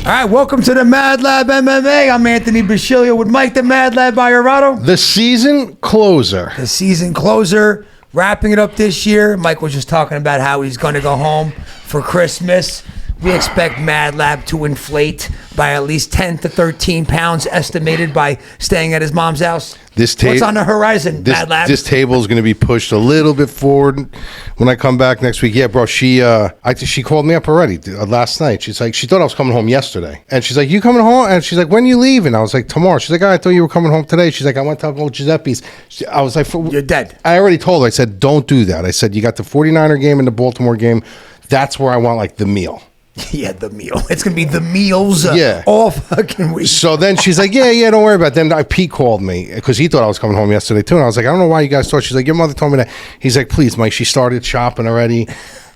All right, welcome to the MadLab MMA. I'm Anthony Bascilia with Mike the MadLab Iorado. The season closer. The season closer, wrapping it up this year. Mike was just talking about how he's going to go home for Christmas. We expect MadLab to inflate by at least 10 to 13 pounds, estimated by staying at his mom's house. What's on the horizon, MadLab? This table is going to be pushed a little bit forward when I come back next week. Yeah, bro, she called me up already last night. She's like, she thought I was coming home yesterday. And she's like, you coming home? And she's like, when you leaving? I was like, tomorrow. She's like, I thought you were coming home today. She's like, I went to Uncle Giuseppe's. I was like, you're dead. I already told her. I said, don't do that. I said, you got the 49er game and the Baltimore game. That's where I want like the meal. Yeah, the meal. It's going to be the meals yeah. all fucking week. So then she's like, yeah, don't worry about it. Then Pete called me because he thought I was coming home yesterday too. And I was like, I don't know why you guys thought. She's like, your mother told me that. He's like, please, Mike, she started shopping already.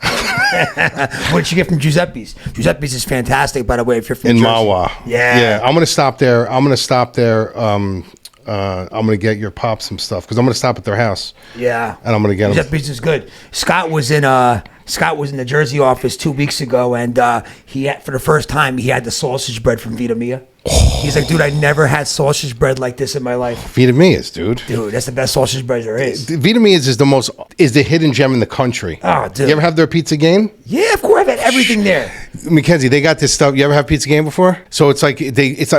What did you get from Giuseppe's? Giuseppe's is fantastic, by the way, if you're from in Jersey. Mahwah. Yeah. I'm going to stop there. I'm going to get your pop some stuff because I'm going to stop at their house. Yeah. And I'm going to get them. Giuseppe's is good. Scott was in the Jersey office 2 weeks ago, and for the first time, he had the sausage bread from Vita Mia. He's like, dude, I never had sausage bread like this in my life. Vita Mia's, dude. Dude, that's the best sausage bread there is. Vita Mia's is the hidden gem in the country. Oh, dude. You ever have their pizza game? Yeah, of course. I've had everything there. Mackenzie, they got this stuff. You ever have pizza game before? So it's like it's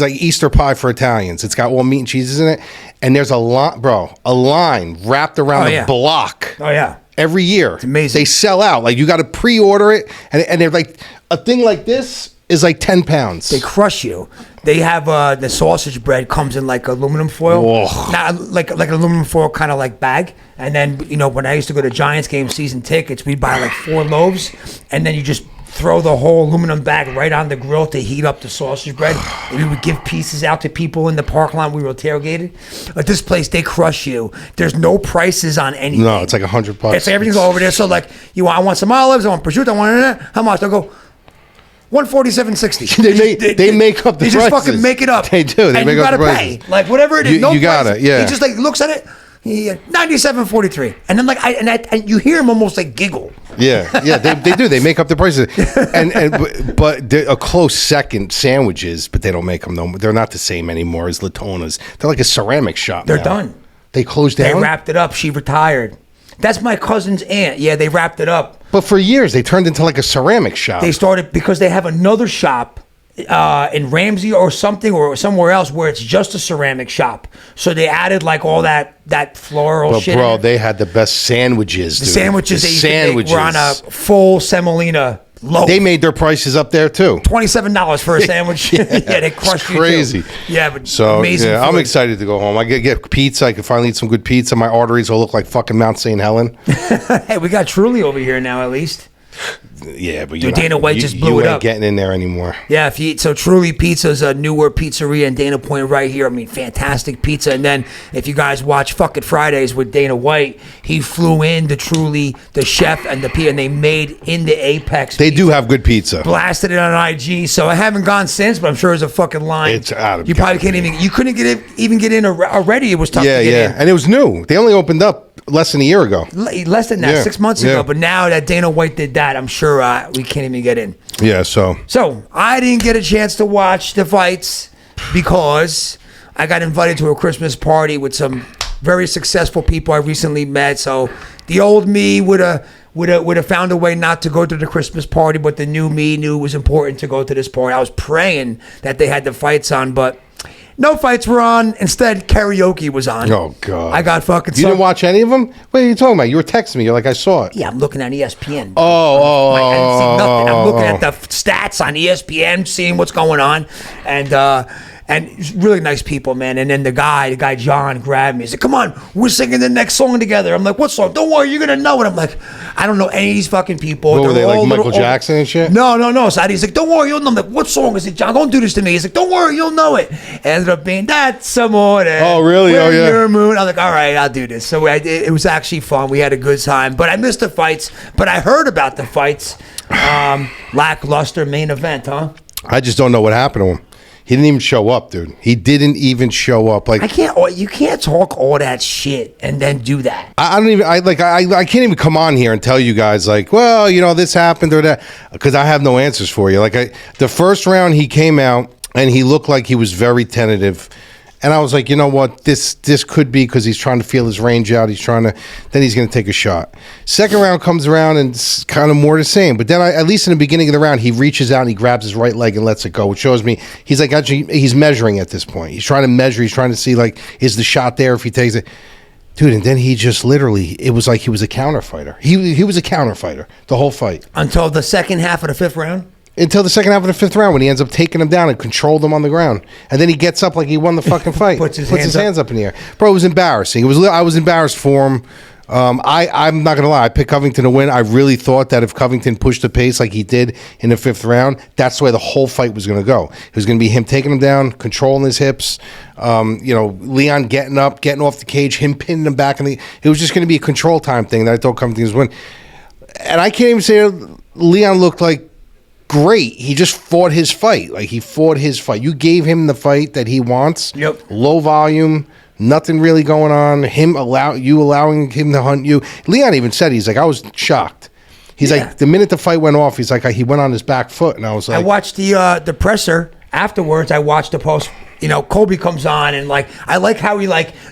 like Easter pie for Italians. It's got all meat and cheeses in it, and there's a line wrapped around the block. Oh yeah. Every year. It's amazing. They sell out. Like you got to pre-order it, and they're like a thing like this is like 10 pounds. They crush you. They have the sausage bread comes in like aluminum foil, not like an aluminum foil kind of like bag. And then when I used to go to Giants game season tickets, we'd buy like 4 loaves, and then you just throw the whole aluminum bag right on the grill to heat up the sausage bread. And we would give pieces out to people in the parking lot. We were tailgated. At this place, they crush you. There's no prices on anything. No, it's like $100. It's everything's all over there. So like, I want some olives. I want prosciutto. I want how much? I'll go. $147.60. They make up the prices. They just fucking make it up. They do. They make up the prices. And you gotta pay. Like whatever it is. You got it. Yeah. He just like looks at it. $97.43. And then and you hear him almost like giggle. Yeah. They do. They make up the prices. But a close second, sandwiches, but they don't make them. They're not the same anymore as Latona's. They're like a ceramic shop. They're now. done. They closed down. They wrapped it up. She retired. That's my cousin's aunt. Yeah, they wrapped it up. But for years, they turned into like a ceramic shop. They started because they have another shop in Ramsey or something or somewhere else where it's just a ceramic shop. So they added like all that floral shit. But bro, they had the best sandwiches. The sandwiches they were on a full semolina loaf. They made their prices up there too. $27 for a sandwich. Yeah, they crushed you. Crazy. Too. Yeah, but so amazing. Yeah, I'm excited to go home. I get pizza. I can finally eat some good pizza. My arteries will look like fucking Mount St. Helen. Hey, we got Truly over here now at least. Yeah, but Dana White just blew it up. You ain't getting in there anymore. Yeah, so Truly Pizza's a newer pizzeria in Dana Point right here. I mean, fantastic pizza. And then if you guys watch Fuck It Fridays with Dana White, he flew in the Truly, the chef, and the pizza, and they made in the Apex. They do have good pizza. Blasted it on IG. So I haven't gone since, but I'm sure there's a fucking line. It's out of. You probably can't even. You couldn't even get in already. It was tough to get in. Yeah, and it was new. They only opened up less than a year ago. Less than that, 6 months ago. But now that Dana White did that, I'm sure we can't even get in. Yeah, so I didn't get a chance to watch the fights because I got invited to a Christmas party with some very successful people I recently met. So the old me would have found a way not to go to the Christmas party, but the new me knew it was important to go to this party. I was praying that they had the fights on, but no fights were on. Instead, karaoke was on. Oh, God. I got fucking... You didn't watch any of them? What are you talking about? You were texting me. You're like, I saw it. Yeah, I'm looking at ESPN. I didn't see nothing. I'm looking at the stats on ESPN, seeing what's going on. And really nice people, man. And then the guy John grabbed me. He said, come on, we're singing the next song together. I'm like, what song? Don't worry, you're going to know it. I'm like, I don't know any of these fucking people. What were they, like Michael Jackson and shit? No. So he's like, don't worry, you'll know. I'm like, what song is it, John? Don't do this to me. He's like, don't worry, you'll know it. Ended up being That's Some More. Oh, really? Oh, yeah. Your moon. I'm like, all right, I'll do this. So it was actually fun. We had a good time. But I missed the fights. But I heard about the fights. Lackluster main event, huh? I just don't know what happened to him. He didn't even show up, dude. He didn't even show up. Like you can't talk all that shit and then do that. I can't even come on here and tell you guys like, well, this happened or that, because I have no answers for you. Like the first round he came out and he looked like he was very tentative. And I was like, you know what? This could be because he's trying to feel his range out. Then he's going to take a shot. Second round comes around and it's kind of more the same. But then at least in the beginning of the round, he reaches out and he grabs his right leg and lets it go, which shows me he's like, actually, he's measuring at this point. He's trying to measure. He's trying to see, like, is the shot there if he takes it? Dude, and then he just literally, it was like he was a counter fighter. He was a counter fighter the whole fight. Until the second half of the fifth round? Until the second half of the fifth round when he ends up taking him down and controlled him on the ground. And then he gets up like he won the fucking fight. Puts his hands up in the air. Bro, it was embarrassing. I was embarrassed for him. I'm not going to lie. I picked Covington to win. I really thought that if Covington pushed the pace like he did in the fifth round, that's the way the whole fight was going to go. It was going to be him taking him down, controlling his hips, Leon getting up, getting off the cage, him pinning him back. It was just going to be a control time thing that I thought Covington was win. And I can't even say Leon looked like great. He just fought his fight. Like, he fought his fight. You gave him the fight that he wants. Yep. Low volume, nothing really going on. Allowing him to hunt you. Leon even said, he's like, I was shocked. He's like, the minute the fight went off, he's like, he went on his back foot, and I was like, I watched the presser afterwards. I watched the post. Colby comes on and I like how he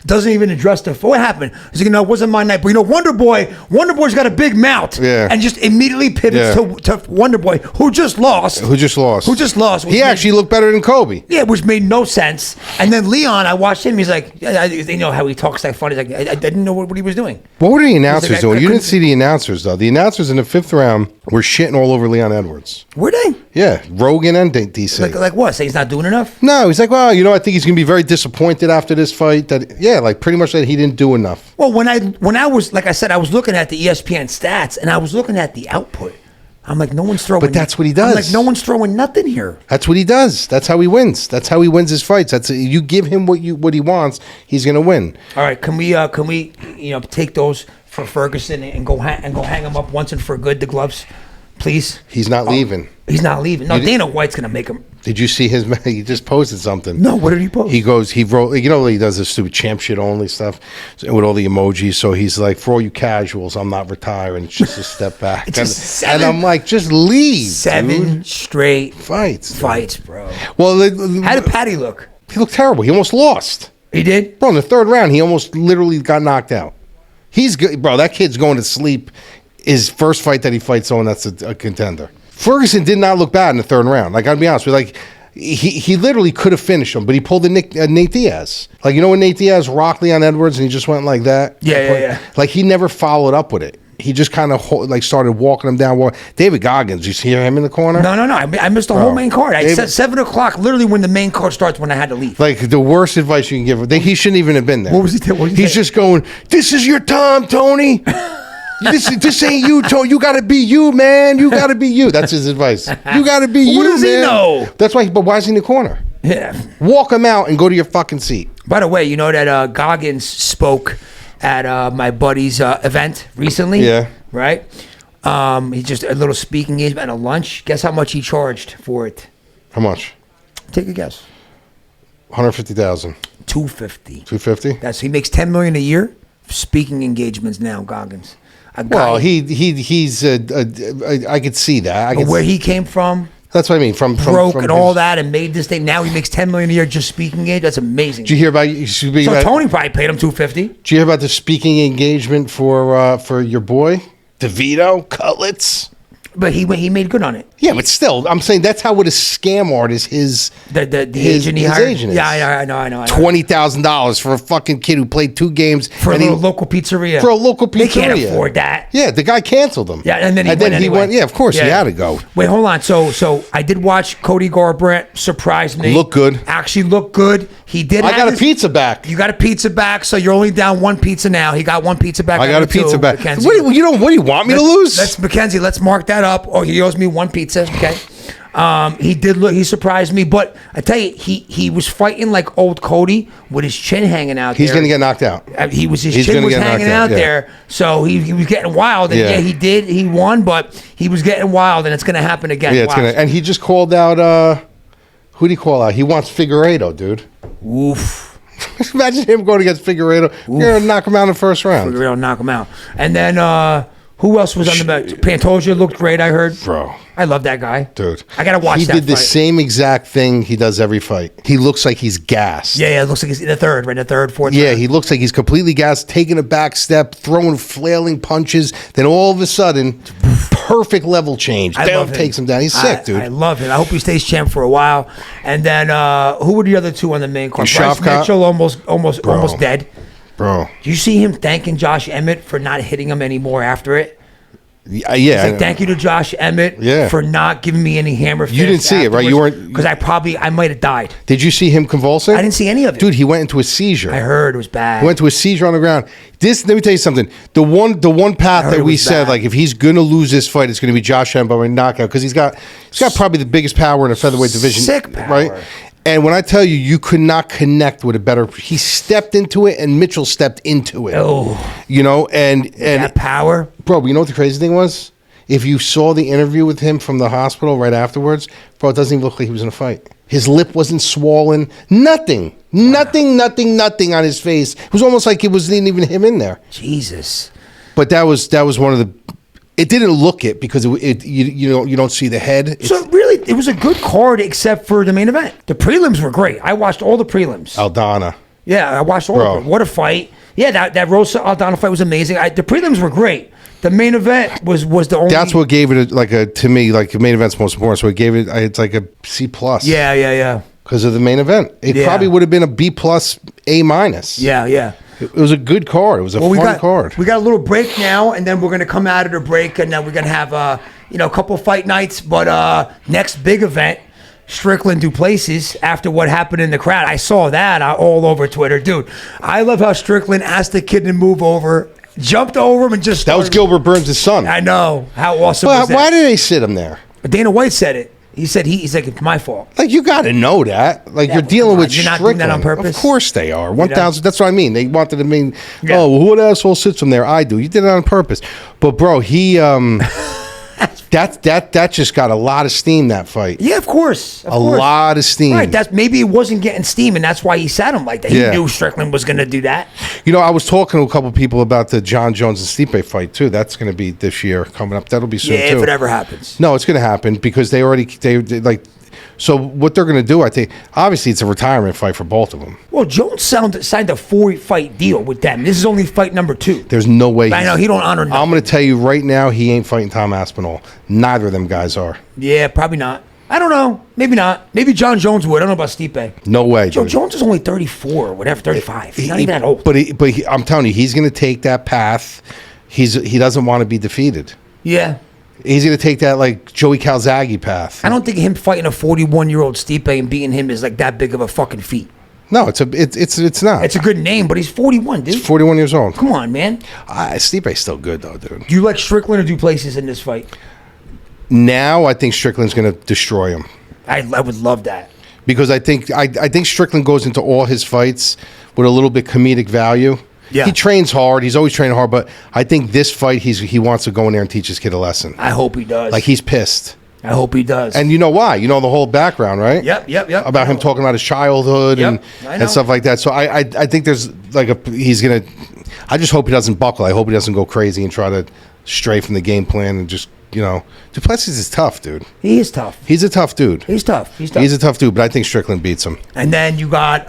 doesn't even address what happened. He's like, it wasn't my night. But Wonder Boy's got a big mouth. Yeah. And just immediately pivots to Wonder Boy, who just lost. He actually looked better than Colby. Yeah, which made no sense. And then Leon, I watched him. He's like, they know how he talks that funny. He's like, I didn't know what he was doing. What were the announcers doing? You didn't see the announcers, though. The announcers in the fifth round were shitting all over Leon Edwards. Were they? Yeah, Rogan and DC. Like what? Say he's not doing enough? No, he's like, well, I think he's going to be very disappointed after this fight. Pretty much that he didn't do enough. Well, when I was, like I said, I was looking at the ESPN stats and I was looking at the output. I'm like, no one's throwing. But that's what he does. I'm like, no one's throwing nothing here. That's what he does. That's how he wins. That's how he wins his fights. You give him what he wants, he's going to win. All right, can we take those for Ferguson and go hang him up once and for good, the gloves, please? He's not leaving. He's not leaving. No, Dana White's going to make him. Did you see his? He just posted something. No, what did he post? He wrote. He does this stupid champ shit only stuff with all the emojis. So he's like, for all you casuals, I'm not retiring. It's just a step back. And I'm like, just leave. 7 straight fights, bro. Well, how did Patty look? He looked terrible. He almost lost. He did, bro. In the third round, he almost literally got knocked out. He's good, bro. That kid's going to sleep. His first fight that he fights someone that's a contender. Ferguson did not look bad in the third round. Like, I'll be honest with you, he literally could have finished him, but he pulled the Nate Diaz. Like, when Nate Diaz rocked Leon Edwards and he just went like that? Yeah. Like, he never followed up with it. He just kind of started walking him down. David Goggins, you see him in the corner? No. I missed the whole main card. I said 7 o'clock, literally when the main card starts, when I had to leave. Like, the worst advice you can give him. He shouldn't even have been there. What was he doing? He's just going, this is your time, Tony. This ain't you, Tony. You got to be you, man. You got to be you. That's his advice. You got to be you, man. What does he know? That's why. But why is he in the corner? Yeah. Walk him out and go to your fucking seat. By the way, you know that Goggins spoke at my buddy's event recently? Yeah. Right? He just a little speaking engagement at a lunch. Guess how much he charged for it? How much? Take a guess. $150,000. $250. $250? He makes $10 million a year. Speaking engagements now, Goggins. Well, he's I could see that. But where he came from, that's what I mean. From broke and all that, and made this thing. Now he makes $10 million a year just speaking engagement. That's amazing. Did you hear about? Tony probably paid him $250. Did you hear about the speaking engagement for your boy DeVito Cutlets? But he made good on it. Yeah, but still, I'm saying that's how with a scam artist his agent he hired. Agent is. Yeah, I know. $20,000 for a fucking kid who played 2 games for a local pizzeria. They can't afford that. Yeah, the guy canceled them. Yeah, and then he went. Yeah, of course, he had to go. Wait, hold on. So I did watch Cody Garbrandt surprise me. Look good. Actually, look good. He did. I got a pizza back. You got a pizza back, so you're only down 1 pizza now. He got 1 pizza back. I got a pizza back. Mackenzie. What do you want me to lose? Let's Mackenzie. Let's mark that up. Oh, he owes me 1 pizza. Okay. He did look. He surprised me, but I tell you, he was fighting like old Cody with his chin hanging out. He's going to get knocked out. His chin was hanging out there, so he was getting wild. And he did. He won, but he was getting wild, and it's going to happen again. Yeah, it's going to. And he just called out Who do you call out? He wants Figueiredo, dude. Oof. Imagine him going against Figueiredo. You're gonna knock him out in the first round. Figueiredo knock him out. And then who else was on the bench? Pantoja looked great, I heard. Bro. I love that guy. Dude. I got to watch that He did the fight. same exact thing he does every fight. He looks like he's gassed. Yeah, it looks like he's in the third, right? The third, fourth. Yeah, round. he looks like he's completely gassed, taking a back step, throwing flailing punches. Then all of a sudden, perfect level change. I love him. Takes him down. He's sick, dude. I love him. I hope he stays champ for a while. And then who were the other two on the main card? Bryce Mitchell almost dead. Bro. Do you see him thanking Josh Emmett for not hitting him anymore after it? Yeah. He's like, thank you to Josh Emmett for not giving me any hammer fists. You didn't see it, right? You weren't, because I might have died. Did you see him convulsing? I didn't see any of it. Dude, he went into a seizure. I heard it was bad. He went to a seizure on the ground. Let me tell you something. The one path that we said, like, if he's gonna lose this fight, it's gonna be Josh Emmett by knockout, because he's got probably the biggest power in the featherweight division. Sick power. Right? And when I tell you, you could not connect with a better. He stepped into it, and Mitchell stepped into it. Oh, you know, and that power, bro. You know what the crazy thing was? If you saw the interview with him from the hospital right afterwards, bro, it doesn't even look like he was in a fight. His lip wasn't swollen. Nothing on his face. It was almost like it wasn't even him in there. Jesus. But that was one of the. It didn't look it because you don't see the head. So really, it was a good card except for the main event. The prelims were great. I watched all the prelims. Aldana. Yeah, I watched all of them. What a fight. Yeah, that Rosa Aldana fight was amazing. The prelims were great. The main event was the only. That's what gave it to me, the main event's most important. So it gave it, it's like a C+. Yeah. Because of the main event. It probably would have been a B+, A-. Yeah. It was a good card. It was a fun card. We got a little break now, and then we're going to come out of the break, and then we're going to have a couple fight nights. But next big event, Strickland Duplessis, after what happened in the crowd. I saw that all over Twitter. Dude, I love how Strickland asked the kid to move over, jumped over him, and just started. That was Gilbert Burns' son. I know. How awesome was that? Why did they sit him there? Dana White said it. He said he's like, it's my fault. Like, you got to know that. Like, you're dealing with Strickland. You're not doing that on purpose? Of course they are. 1,000. That's what I mean. They wanted to mean, what asshole sits from there? I do. You did it on purpose. But, bro, he... That just got a lot of steam, that fight. Yeah, of course. A lot of steam. Right. Maybe it wasn't getting steam, and that's why he sat him like that. He knew Strickland was going to do that. You know, I was talking to a couple people about the John Jones and Stipe fight, too. That's going to be this year coming up. That'll be soon, too. Yeah, if it ever happens. No, it's going to happen because they like... So what they're going to do, I think, obviously it's a retirement fight for both of them. Well, Jones signed a 4-fight deal with them. This is only fight number 2. There's no way. I know, he don't honor nothing. I'm going to tell you right now, he ain't fighting Tom Aspinall. Neither of them guys are. Yeah, probably not. I don't know. Maybe not. Maybe John Jones would. I don't know about Stipe. No way. Jones is only 34 or whatever, 35. He's not even that old. But I'm telling you, he's going to take that path. He doesn't want to be defeated. Yeah. He's going to take that, like, Joey Calzaghe path. I don't think him fighting a 41-year-old Stipe and beating him is like that big of a fucking feat. No, it's not. It's a good name, but he's 41, dude. He's 41 years old. Come on, man. Stipe's still good, though, dude. Do you like Strickland or Duplessis in this fight? Now, I think Strickland's going to destroy him. I would love that. Because I think Strickland goes into all his fights with a little bit comedic value. Yeah. He trains hard. He's always training hard. But I think this fight, he wants to go in there and teach his kid a lesson. I hope he does. Like, he's pissed. I hope he does. And you know why? You know the whole background, right? Yep. About him talking about his childhood and stuff like that. So I think there's like he's going to... I just hope he doesn't buckle. I hope he doesn't go crazy and try to stray from the game plan and just... Duplessis is tough, dude. He is tough. He's a tough dude. He's tough. He's a tough dude, but I think Strickland beats him. And then you got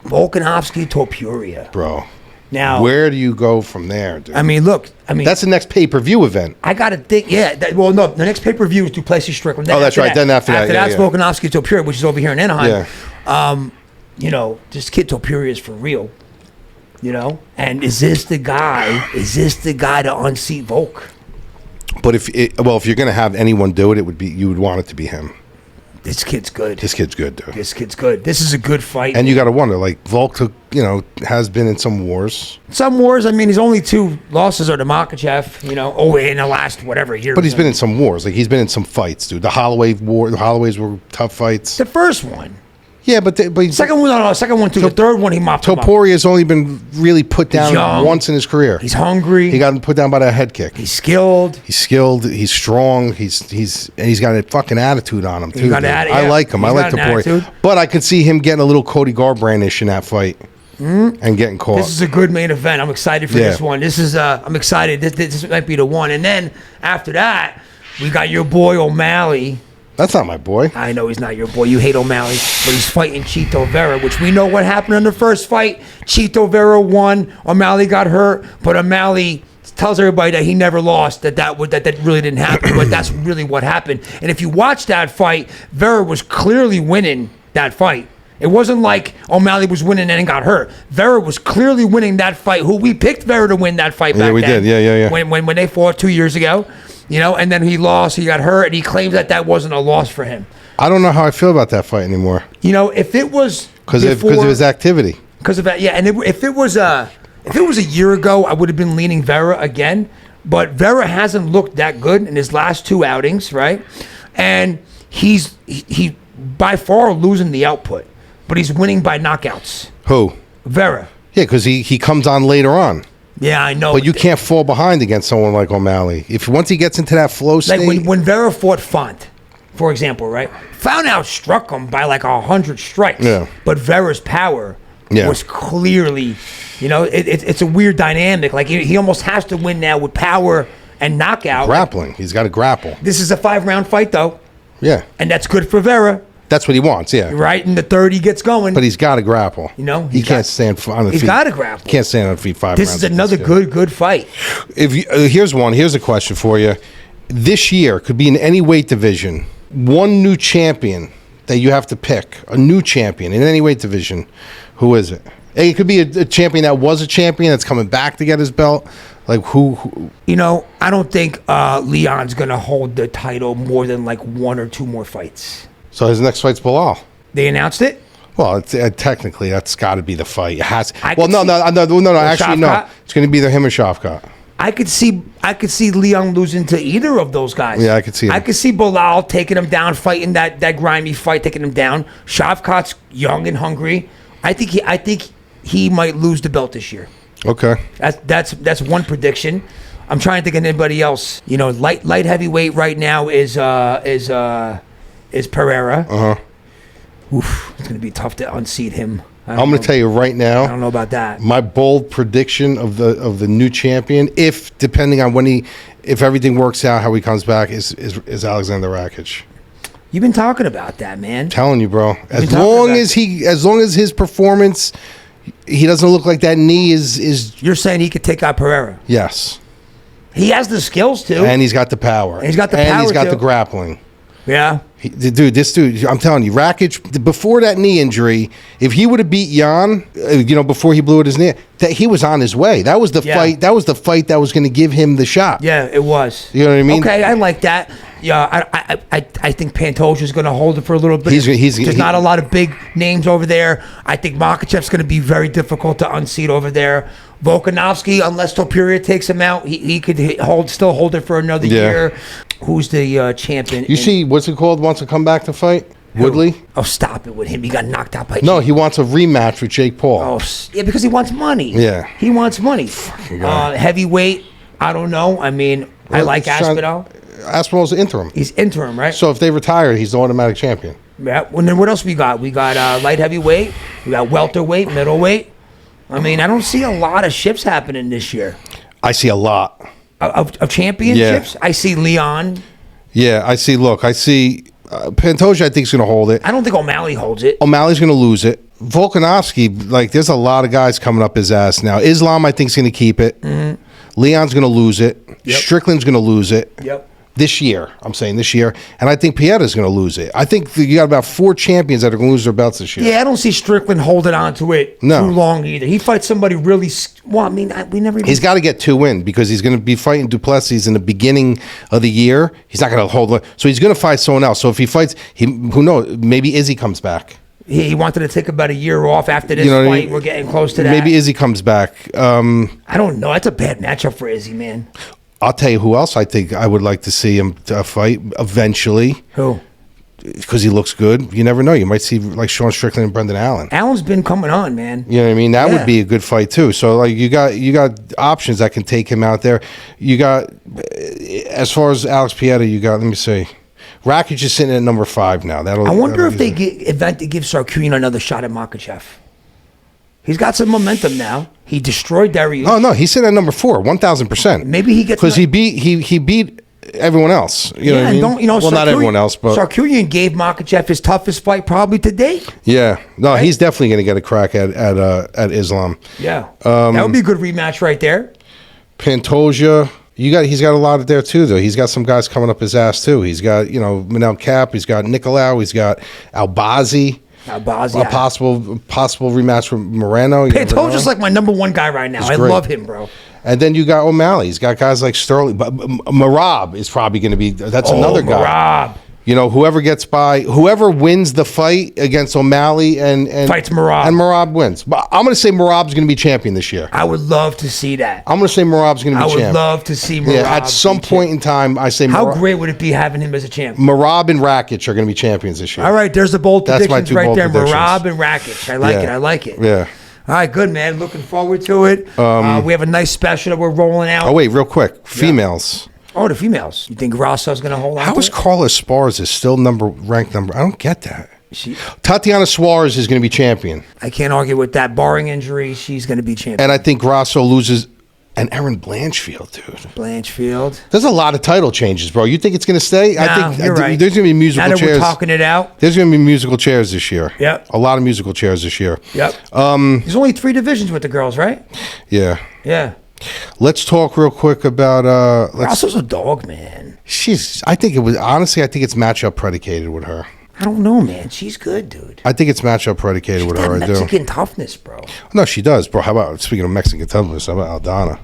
Volkanovski, Topuria. Bro. Now, where do you go from there, dude? I mean, look. That's the next pay-per-view event. I got to think, no, the next pay-per-view is Duplessis Strickland. Then that's right. Then after that, that's Volkanovski, Topuria, which is over here in Anaheim. Yeah. This kid Topuria is for real. And is this the guy to unseat Volk? But if you're going to have anyone do it, you would want it to be him. This kid's good. This kid's good, dude. This kid's good. This is a good fight. And you got to wonder, like, Volk, has been in some wars. I mean, his only 2 losses are to Makachev, in the last whatever year. But he's been in some wars. Like, he's been in some fights, dude. The Holloway war. The Holloways were tough fights. The first one. Yeah, but Second one, no, second one too. The third one, he mopped him up. Toporia's only been really put down once in his career. He's hungry. He got put down by that head kick. He's skilled. He's strong. He's got a fucking attitude on him too. I like him. I like Topuria. But I could see him getting a little Cody Garbrandt-ish in that fight. And getting caught. This is a good main event. I'm excited for this one. This is I'm excited. This might be the one. And then after that, we got your boy O'Malley. That's not my boy. I know he's not your boy. You hate O'Malley, but he's fighting Chito Vera, which we know what happened in the first fight. Chito Vera won. O'Malley got hurt, but O'Malley tells everybody that he never lost. That really didn't happen, but that's really what happened. And if you watch that fight, Vera was clearly winning that fight. It wasn't like O'Malley was winning and then got hurt. Vera was clearly winning that fight. Who we picked Vera to win that fight back then. Yeah, we did. Yeah. When they fought 2 years ago, and then he lost. He got hurt, and he claims that wasn't a loss for him. I don't know how I feel about that fight anymore. If it was because of his activity. Because of that, yeah. And if it was a year ago, I would have been leaning Vera again. But Vera hasn't looked that good in his last 2 outings, right? And he by far losing the output. But he's winning by knockouts. Who? Vera. Yeah, because he comes on later on. Yeah, I know. But you can't fall behind against someone like O'Malley. Once he gets into that flow state. Like when Vera fought Font, for example, right? Font outstruck him by like 100 strikes. Yeah. But Vera's power was clearly, it's a weird dynamic. Like he almost has to win now with power and knockout. Grappling. He's got to grapple. This is a 5-round fight, though. Yeah. And that's good for Vera. That's what he wants, yeah. Right, in the third he gets going. But he's got to grapple. He can't stand on the feet. He's got to grapple. Can't stand on the feet 5 rounds. This is another good fight. Here's one. Here's a question for you. This year could be in any weight division. One new champion that you have to pick. A new champion in any weight division. Who is it? It could be a champion that was a champion that's coming back to get his belt. Like who? I don't think Leon's going to hold the title more than like 1 or 2 more fights. So his next fight's Bilal. They announced it? Well, technically, that's got to be the fight. It has. No. Actually, no. Shavkat? It's going to be him or Shavkat. I could see Leon losing to either of those guys. Yeah, I could see it. I could see Bilal taking him down, fighting that grimy fight, taking him down. Shavkat's young and hungry. I think he might lose the belt this year. Okay. That's one prediction. I'm trying to think of anybody else. Light heavyweight right now is Pereira. Oof, it's going to be tough to unseat him. I'm going to tell you right now. I don't know about that. My bold prediction of the new champion, depending on if everything works out, how he comes back, is Alexander Rakic. You've been talking about that, man. I'm telling you, bro. As long as his performance, he doesn't look like that knee is. You're saying he could take out Pereira? Yes. He has the skills too, and he's got the power. He's got the grappling. Yeah. This dude, I'm telling you, Rakic, before that knee injury, if he would have beat Jan, before he blew at his knee, that he was on his way. That was the fight. That was the fight that was going to give him the shot. Yeah, it was. You know what I mean? Okay, I like that. Yeah, I think Pantoja's going to hold it for a little bit. There's not a lot of big names over there. I think Makhachev's going to be very difficult to unseat over there. Volkanovski, unless Topuria takes him out, he could still hold it for another year. Who's the champion? You see, what's it called? Wants to come back to fight? Woodley? Oh, stop it with him. He got knocked out by No, he wants a rematch with Jake Paul. Oh, yeah, because he wants money. Yeah. He wants money. Heavyweight, I don't know. I mean, I like Aspinall. Aspinall's interim. He's interim, right? So if they retire, he's the automatic champion. Yeah. Well, then what else we got? We got light heavyweight. We got welterweight, middleweight. I mean, I don't see a lot of ships happening this year. I see a lot. Of championships? Yeah. I see Leon. Yeah, I see Pantoja, I think, is going to hold it. I don't think O'Malley holds it. O'Malley's going to lose it. Volkanovski, there's a lot of guys coming up his ass now. Islam, I think, is going to keep it. Mm-hmm. Leon's going to lose it. Yep. Strickland's going to lose it. Yep. This year, I'm saying this year. And I think Pieta's going to lose it. I think you got about 4 champions that are going to lose their belts this year. Yeah, I don't see Strickland holding on to it too long either. He fights somebody really... Well, I mean, we never... He's got to get 2 wins because he's going to be fighting Duplessis in the beginning of the year. He's not going to hold... So he's going to fight someone else. So if he fights... who knows? Maybe Izzy comes back. He wanted to take about a year off after this fight. I mean? We're getting close to that. Maybe Izzy comes back. I don't know. That's a bad matchup for Izzy, man. I'll tell you who else I think I would like to see him fight eventually. Who? because he looks good. You never know. You might see like Sean Strickland and Brendan Allen. Allen's been coming on, man. You know what I mean? That would be a good fight too. So like you got options that can take him out there. You got, as far as Alex Pieta, you got, let me see. Rakic is sitting at number 5 now. I wonder if they give Sarkisian another shot at Makhachev. He's got some momentum now. He destroyed Dariush. Oh no, he's sitting at number 4, 1,000%. Maybe he gets, because he beat everyone else. You know what I mean? Well, not everyone else, but Sarkisian gave Makhachev his toughest fight probably to date. Yeah, no, right? He's definitely going to get a crack at Islam. Yeah, that would be a good rematch right there. Pantoja, he's got a lot there too, though. He's got some guys coming up his ass too. He's got Manel Cap, he's got Nicolau, he's got Albazi. A possible rematch with Moreno. Pantoja's like my number 1 guy right now. I love him, bro. And then you got O'Malley. He's got guys like Sterling. But Merab is probably going to be. That's another guy. Merab. Whoever wins the fight against O'Malley and fights Merab. And Merab wins. But I'm going to say Merab's going to be champion this year. I would love to see that. I'm going to say Merab's going to be champion. I would love to see Merab. Yeah, at some point in time, I say How great would it be having him as a champion? Merab and Rakic are going to be champions this year. All right, there's the bold predictions my two right bold there. predictions. Merab and Rakic. I like it. Yeah. All right, good, man. Looking forward to it. We have a nice special that we're rolling out. Oh, wait, real quick. Females. Yeah. Oh, the females. You think Grasso's going to hold on? How is Carla Esparza still ranked number? I don't get that. Tatiana Suarez is going to be champion. I can't argue with that. Barring injury, she's going to be champion. And I think Grasso loses. And Erin Blanchfield, dude. Blanchfield. There's a lot of title changes, bro. You think it's going to stay? No, I think you're right. There's going to be musical now that chairs. We're talking it out. There's going to be musical chairs this year. Yep. A lot of musical chairs this year. Yep. There's only 3 divisions with the girls, right? Yeah. Yeah. Let's talk real quick about. Grasso's a dog, man. I think it's matchup predicated with her. I don't know, man. She's good, dude. I think it's matchup predicated with her. I do. Mexican toughness, bro. No, she does, bro. How about, speaking of Mexican toughness, how about Aldana?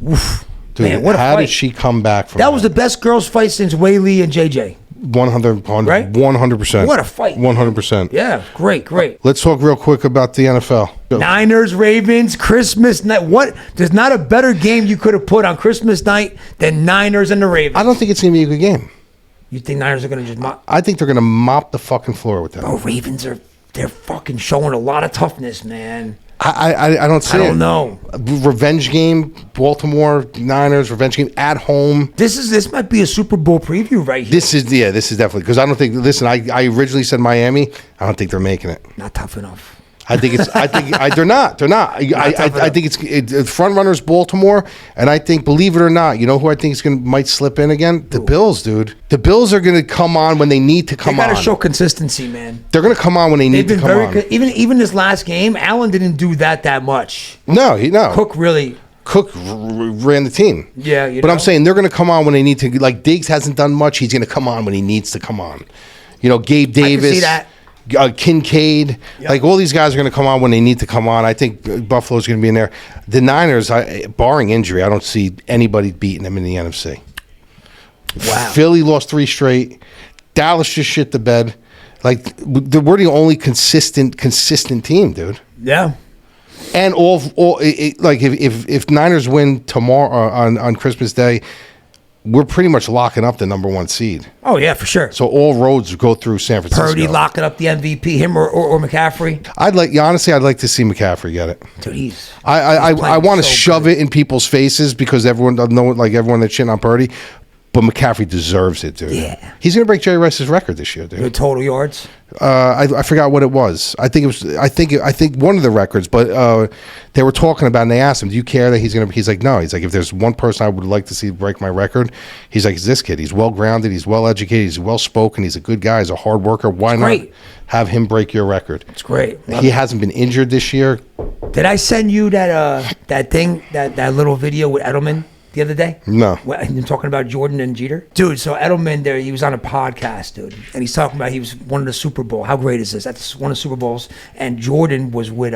Oof. Dude, man, what a how fight. did she come back from that? Was the best girls fight since Weili and JJ. 100%. Right? 100%. What a fight. 100%. Yeah, great. Let's talk real quick about the NFL. Niners, Ravens, Christmas night. What? There's not a better game you could have put on Christmas night than Niners and the Ravens. I don't think it's going to be a good game. You think Niners are going to just mop? I think they're going to mop the fucking floor with that. Oh, Ravens they're fucking showing a lot of toughness, man. I don't see it. I don't know. Revenge game, Baltimore Niners, revenge game at home. This might be a Super Bowl preview right here. This is definitely, because I don't think, listen, I originally said Miami. I don't think they're making it. Not tough enough. They're not. I think it's front runners Baltimore, and I think, believe it or not, you know who I think might slip in again? The Bills, dude. The Bills are going to come on when they need to come on. They got to show consistency, man. They're going to come on when they need to come on. Even this last game, Allen didn't do that much. No. Cook ran the team. Yeah, but I'm saying they're going to come on when they need to. Like Diggs hasn't done much. He's going to come on when he needs to come on. Gabe Davis. I can see that. Kincaid, like all these guys are going to come on when they need to come on. I think Buffalo's going to be in there. The Niners, barring injury, I don't see anybody beating them in the NFC. Wow. Philly lost 3 straight. Dallas just shit the bed. Like we're the only consistent team, dude. Yeah. And if Niners win tomorrow on Christmas Day, we're pretty much locking up the number 1 seed. Oh, yeah, for sure. So all roads go through San Francisco. Purdy locking up the MVP, him or McCaffrey. I'd like to see McCaffrey get it. Dude, I want to shove it in people's faces because everyone doesn't know, like everyone that's shitting on Purdy. But McCaffrey deserves it, dude. Yeah. He's going to break Jerry Rice's record this year, dude. Your total yards? I forgot what it was. I think one of the records, but they were talking about, and they asked him, do you care that he's like, no. He's like, if there's one person I would like to see break my record, he's like, it's this kid. He's well-grounded. He's well-educated. He's well-spoken. He's a good guy. He's a hard worker. Why not have him break your record? It's great. He hasn't been injured this year. Did I send you that thing, that little video with Edelman the other day? No. I'm talking about Jordan and Jeter. Dude, so Edelman he was on a podcast, dude. And he's talking about he was one of the Super Bowl. How great is this? That's one of the Super Bowls. And Jordan was with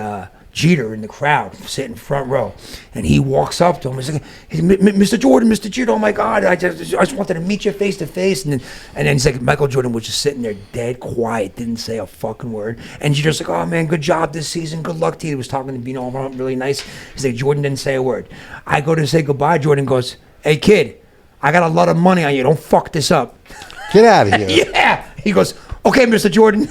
Jeter in the crowd, sitting front row. And he walks up to him. He's like, Mr. Jordan, Mr. Jeter, oh my God, I just wanted to meet you face to face. And then he's like, Michael Jordan was just sitting there dead quiet, didn't say a fucking word. And Jeter's like, oh man, good job this season, good luck to you. He was talking to really nice. He's like, Jordan didn't say a word. I go to say goodbye. Jordan goes, hey kid, I got a lot of money on you. Don't fuck this up. Get out of here. Yeah. He goes, okay, Mr. Jordan.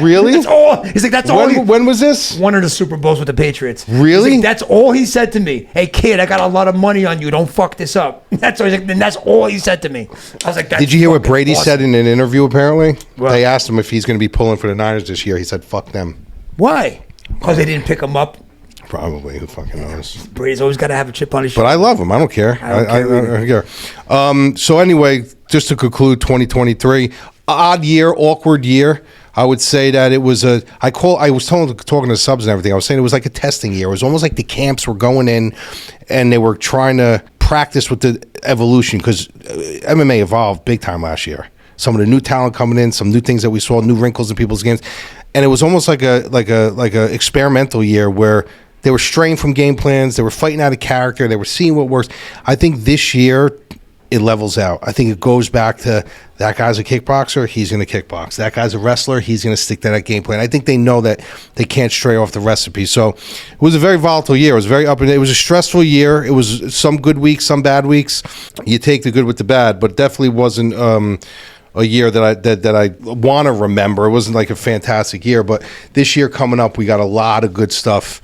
Really? That's all. He's like, that's all. When was this? One of the Super Bowls with the Patriots. Really? He's like, that's all he said to me. Hey, kid, I got a lot of money on you. Don't fuck this up. That's all. And that's all he said to me. I was like, that's Did you hear what Brady awesome. said in an interview? Apparently, What? they asked him if he's going to be pulling for the Niners this year. He said, "Fuck them." Why? Because they didn't pick him up. Probably. Who fucking knows? Brady's always got to have a chip on his But shoulder. I love him. I don't care. I don't care. So anyway, just to conclude 2023, odd year, awkward year. I would say that it was I was talking to subs and everything. I was saying it was like a testing year. It was almost like the camps were going in and they were trying to practice with the evolution because MMA evolved big time last year. Some of the new talent coming in, some new things that we saw, new wrinkles in people's games. And it was almost like a experimental year where they were straying from game plans. They were fighting out of character. They were seeing what works. I think this year it levels out. I think it goes back to that guy's a kickboxer. He's going to kickbox. That guy's a wrestler. He's going to stick to that game plan. I think they know that they can't stray off the recipe. So it was a very volatile year. It was very up and down. It was a stressful year. It was some good weeks, some bad weeks. You take the good with the bad, but definitely wasn't a year that I want to remember. It wasn't like a fantastic year, but this year coming up, we got a lot of good stuff.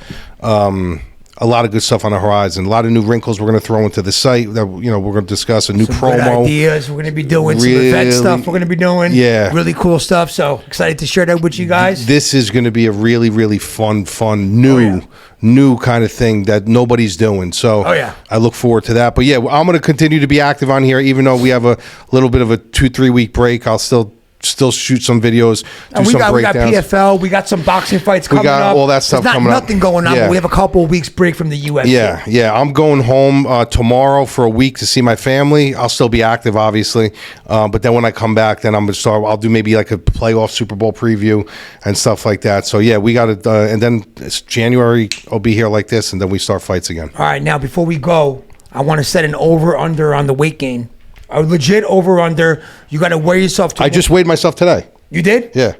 A lot of good stuff on the horizon. A lot of new wrinkles we're going to throw into the site that we're going to discuss. A new some promo. good ideas. We're going to be doing some event stuff. We're going to be doing really cool stuff. So excited to share that with you guys. This is going to be a really, really fun, new kind of thing that nobody's doing. So I look forward to that. But yeah, I'm going to continue to be active on here, even though we have a little bit of a 2-3 week break. I'll still shoot some videos, do some breakdowns. We got PFL, we got some boxing fights coming up. We got all that stuff coming up. Nothing going on, but we have a couple of weeks break from the UFC. Yeah. I'm going home tomorrow for a week to see my family. I'll still be active, obviously. But then when I come back, then I'm going to start. I'll do maybe like a playoff Super Bowl preview and stuff like that. So yeah, we got it. And then it's January, I'll be here like this, and then we start fights again. All right, now before we go, I want to set an over-under on the weight gain. A legit over-under. You got to weigh yourself. I just weighed myself today. You did? Yeah.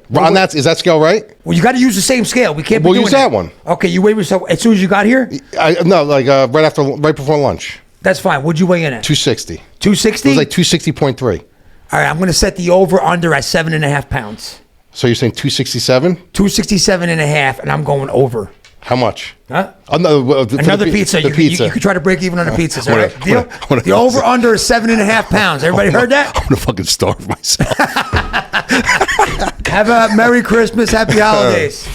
Is that scale right? Well, you got to use the same scale. We can't. We'll use that one. Okay, you weighed yourself as soon as you got here. Right before lunch. That's fine. What'd you weigh in at? 260. 260. It was like 260.3. All right, I'm going to set the over/under at 7.5 pounds. So you're saying 267? 267.5, and I'm going over. How much? Huh? Another pizza. The pizza. You could try to break even on the pizzas. All right? Deal? The over/under is 7.5 pounds. Everybody heard that? I'm going to fucking starve myself. Have a Merry Christmas. Happy holidays.